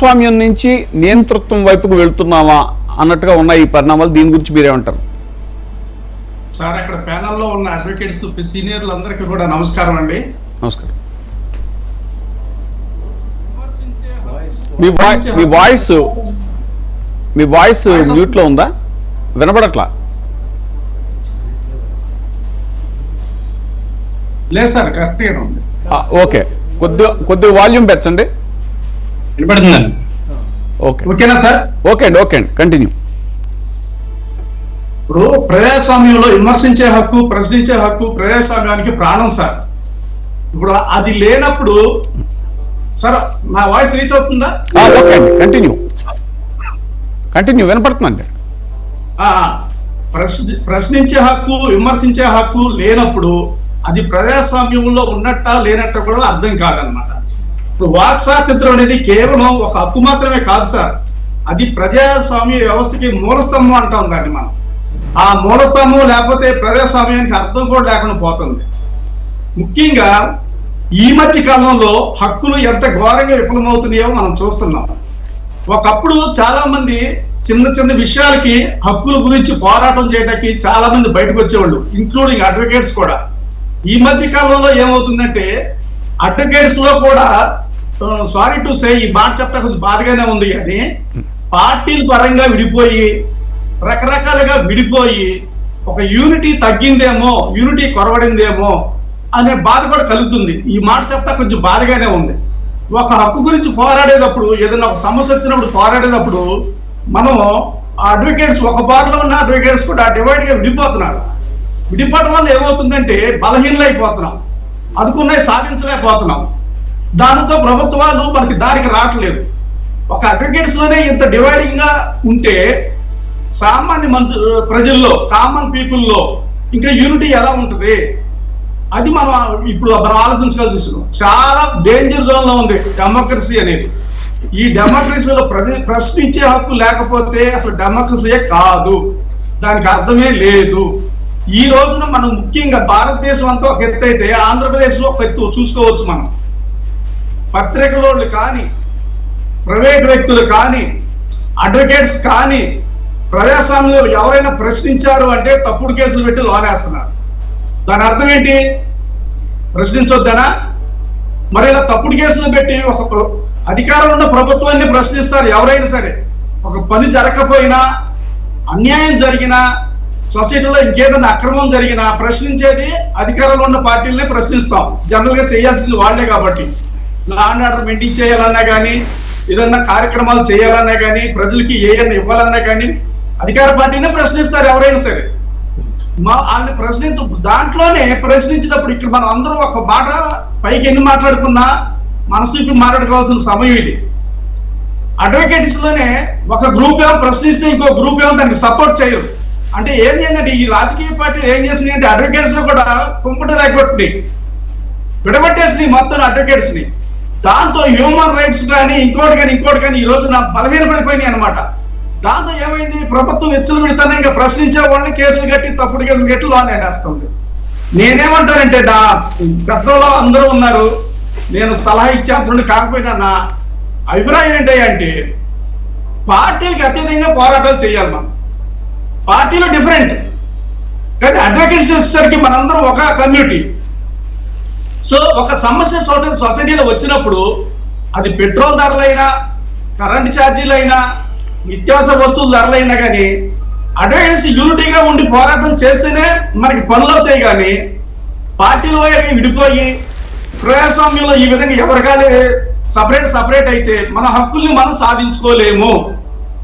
ప్రజాస్వామ్యం నుంచి నియంతృత్వం వైపుకు వెళ్తున్నామా అన్నట్టుగా ఉన్నాయి ఈ పరిణామాలు. దీని గురించి మీరేమంటారు సార్? అక్కడ ప్యానల్లో ఉన్న అడ్వకేట్స్ సీనియర్లు అందరికీ కూడా నమస్కారం అండి. నమస్కారం. మీ వాయిస్ మ్యూట్ లో ఉందా? వినపడట్లా? లేదు సార్, కరెక్ట్గానే ఉంది. ఓకే, కొద్దిగా వాల్యూమ్ పెంచండి. వినపడుతుందండి? ఓకే, ఓకేనా సార్? ఓకే అండి, కంటిన్యూ. ఇప్పుడు ప్రజాస్వామ్యంలో విమర్శించే హక్కు, ప్రశ్నించే హక్కు ప్రజాస్వామ్యానికి ప్రాణం సార్. ఇప్పుడు అది లేనప్పుడు సార్, నా వాయిస్ రీచ్ అవుతుందా? ఓకే అండి, కంటిన్యూ వినపడుతుందండి. ప్రశ్నించే హక్కు, విమర్శించే హక్కు లేనప్పుడు అది ప్రజాస్వామ్యంలో ఉన్నట్టా లేనట్టా కూడా అర్థం కాదనమాట. ఇప్పుడు వాక్ స్వాతంత్రం అనేది కేవలం ఒక హక్కు మాత్రమే కాదు సార్, అది ప్రజాస్వామ్య వ్యవస్థకి మూలస్తంభం అంటాం దాన్ని మనం. ఆ మూలస్తంభం లేకపోతే ప్రజాస్వామ్యానికి అర్థం కూడా లేకుండా పోతుంది. ముఖ్యంగా ఈ మధ్య కాలంలో హక్కులు ఎంత ఘోరంగా విఫలమవుతున్నాయో మనం చూస్తున్నాం. ఒకప్పుడు చాలా మంది చిన్న చిన్న విషయాలకి హక్కుల గురించి పోరాటం చేయడానికి చాలా మంది బయటకు వచ్చేవాళ్ళు, ఇంక్లూడింగ్ అడ్వకేట్స్ కూడా. ఈ మధ్య కాలంలో ఏమవుతుందంటే అడ్వకేట్స్ లో కూడా, సారీ టు సే, ఈ మాట చెప్పడం కొంచెం బాధగానే ఉంది, కానీ పార్టీల పరంగా విడిపోయి, రకరకాలుగా విడిపోయి, ఒక యూనిటీ తగ్గిందేమో, యూనిటీ కొరవడిందేమో అనే బాధ కూడా కలుగుతుంది. ఈ మాట చెప్తా కొంచెం బాధగానే ఉంది. ఒక హక్కు గురించి పోరాడేటప్పుడు, ఏదైనా ఒక సమస్య వచ్చినప్పుడు పోరాడేటప్పుడు మనము అడ్వకేట్స్, ఒక బార్లో ఉన్న అడ్వకేట్స్ కూడా డివైడ్గా విడిపోతున్నారు. విడిపోవడం వల్ల ఏమవుతుందంటే బలహీనలైపోతున్నాం, అనుకున్నవి సాధించలేకపోతున్నాం. దానితో ప్రభుత్వాలు మనకి దారికి రావట్లేదు. ఒక అడ్వకేట్స్ లోనే ఇంత డివైడింగ్ గా ఉంటే సామాన్య ప్రజల్లో, కామన్ పీపుల్లో ఇంకా యూనిటీ ఎలా ఉంటుంది? అది మనం ఇప్పుడు ఆలోచించుకోవాల్సి వస్తుంది. చాలా డేంజర్ జోన్ లో ఉంది డెమోక్రసీ అనేది. ఈ డెమోక్రసీలో ప్రశ్నించే హక్కు లేకపోతే అసలు డెమోక్రసీయే కాదు, దానికి అర్థమే లేదు. ఈ రోజున మనం ముఖ్యంగా భారతదేశం అంతా ఒక ఎత్తు అయితే ఆంధ్రప్రదేశ్ లో ఒక ఎత్తు చూసుకోవచ్చు. మనం పత్రికలోళ్ళు కానీ, ప్రైవేట్ వ్యక్తులు కానీ, అడ్వకేట్స్ కానీ ప్రజాస్వామ్యంలో ఎవరైనా ప్రశ్నించారు అంటే తప్పుడు కేసులు పెట్టి లోనేస్తున్నారు. దాని అర్థం ఏంటి? ప్రశ్నించొద్దనా? మరి ఇలా తప్పుడు కేసులు పెట్టి ఒక అధికారంలో ఉన్న ప్రభుత్వాన్ని ప్రశ్నిస్తారు ఎవరైనా సరే. ఒక పని జరగకపోయినా, అన్యాయం జరిగినా, సొసైటీలో ఇంకేదైనా అక్రమం జరిగినా ప్రశ్నించేది అధికారంలో ఉన్న పార్టీలనే ప్రశ్నిస్తాం. జనరల్ గా చేయాల్సింది వాళ్లే కాబట్టి. లా అండ్ ఆర్డర్ మెయింటైన్ చేయాలన్నా కానీ, ఏదన్నా కార్యక్రమాలు చేయాలన్నా కానీ, ప్రజలకి ఏదైనా ఇవ్వాలన్నా కానీ అధికార పార్టీనే ప్రశ్నిస్తారు ఎవరైనా సరే. వాళ్ళని ప్రశ్నించ, దాంట్లోనే ప్రశ్నించినప్పుడు ఇక్కడ మనం అందరం ఒక మాట పైకి ఎన్ని మాట్లాడుకున్నా మనసు ఇప్పుడు మాట్లాడుకోవాల్సిన సమయం ఇది. అడ్వకేట్స్ లోనే ఒక గ్రూప్ ఏమో ప్రశ్నిస్తే ఇంకో గ్రూప్ ఏమో దానికి సపోర్ట్ చేయరు. అంటే ఏం చేయండి, ఈ రాజకీయ పార్టీలు ఏం చేసినాయి అంటే అడ్వకేట్స్ లో కూడా కుంపటి రాకొట్టి విడగొట్టేసినాయి మొత్తం అడ్వకేట్స్ ని. దాంతో హ్యూమన్ రైట్స్ కానీ ఇంకోటి కానీ ఈ రోజున బలహీనపడిపోయినాయి అనమాట. దాంతో ఏమైంది, ప్రభుత్వం విచ్చలు విడతానే ఇంకా ప్రశ్నించే వాళ్ళని కేసులు కట్టి, తప్పుడు కేసులు కట్టి లోన్ వేసేస్తుంది. నేనేమంటానంటే, నా పెద్దలో అందరూ ఉన్నారు, నేను సలహా ఇచ్చేంత కాకపోయినా నా అభిప్రాయం ఏంటంటే పార్టీలకు అతీతంగా పోరాటాలు చేయాలి. మనం పార్టీలో డిఫరెంట్, కానీ అడ్వకేట్స్ వచ్చేసరికి మనందరం ఒక కమ్యూనిటీ. సో ఒక సమస్య సొసైటీలో వచ్చినప్పుడు అది పెట్రోల్ ధరలైనా, కరెంట్ ఛార్జీలైనా, నిత్యావసర వస్తువుల ధరలైనా కానీ అడ్వకేట్స్ యూనిటీగా ఉండి పోరాటం చేస్తేనే మనకి పనులు అవుతాయి. కానీ పార్టీల వైపు విడిపోయి ప్రజాస్వామ్యంలో ఈ విధంగా ఎవరికాలే సపరేట్ అయితే మన హక్కుల్ని మనం సాధించుకోలేము.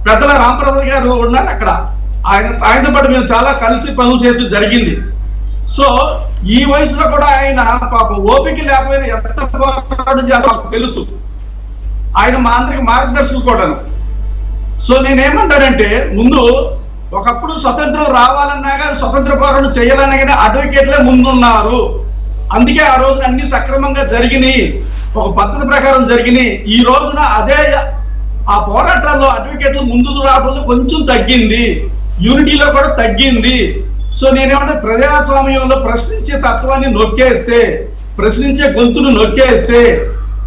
పెద్దల రామప్రసాద్ గారు ఉన్నారు అక్కడ, ఆయనతో పాటు మేము చాలా కలిసి పనులు చేయడం జరిగింది. సో ఈ వయసులో కూడా ఆయన పాపం ఓపిక లేకపోయినా ఎంత పోరాటం చేస్తామో తెలుసు. ఆయన మా అందరికి మార్గదర్శకులు కూడాను. సో నేనేమంటానంటే, ముందు ఒకప్పుడు స్వతంత్రం రావాలన్నా కానీ, స్వతంత్ర పోరాటం చేయాలన్నా కానీ అడ్వకేట్లే ముందున్నారు. అందుకే ఆ రోజున అన్ని సక్రమంగా జరిగినాయి, ఒక పద్ధతి ప్రకారం జరిగినాయి. ఈ రోజున అదే ఆ పోరాటాల్లో అడ్వకేట్లు ముందుకు రావడంలో కొంచెం తగ్గింది, యూనిటీలో కూడా తగ్గింది. సో నేనేమంటే, ప్రజాస్వామ్యంలో ప్రశ్నించే తత్వాన్ని నొక్కేస్తే, ప్రశ్నించే గొంతును నొక్కేస్తే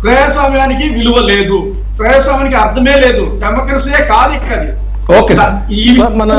ప్రజాస్వామ్యానికి విలువ లేదు. ప్రజాస్వామ్యానికి అర్థమే లేదు, డెమోక్రసీయే కాదు ఇక అది. Okay sir. ఈ సార్, మన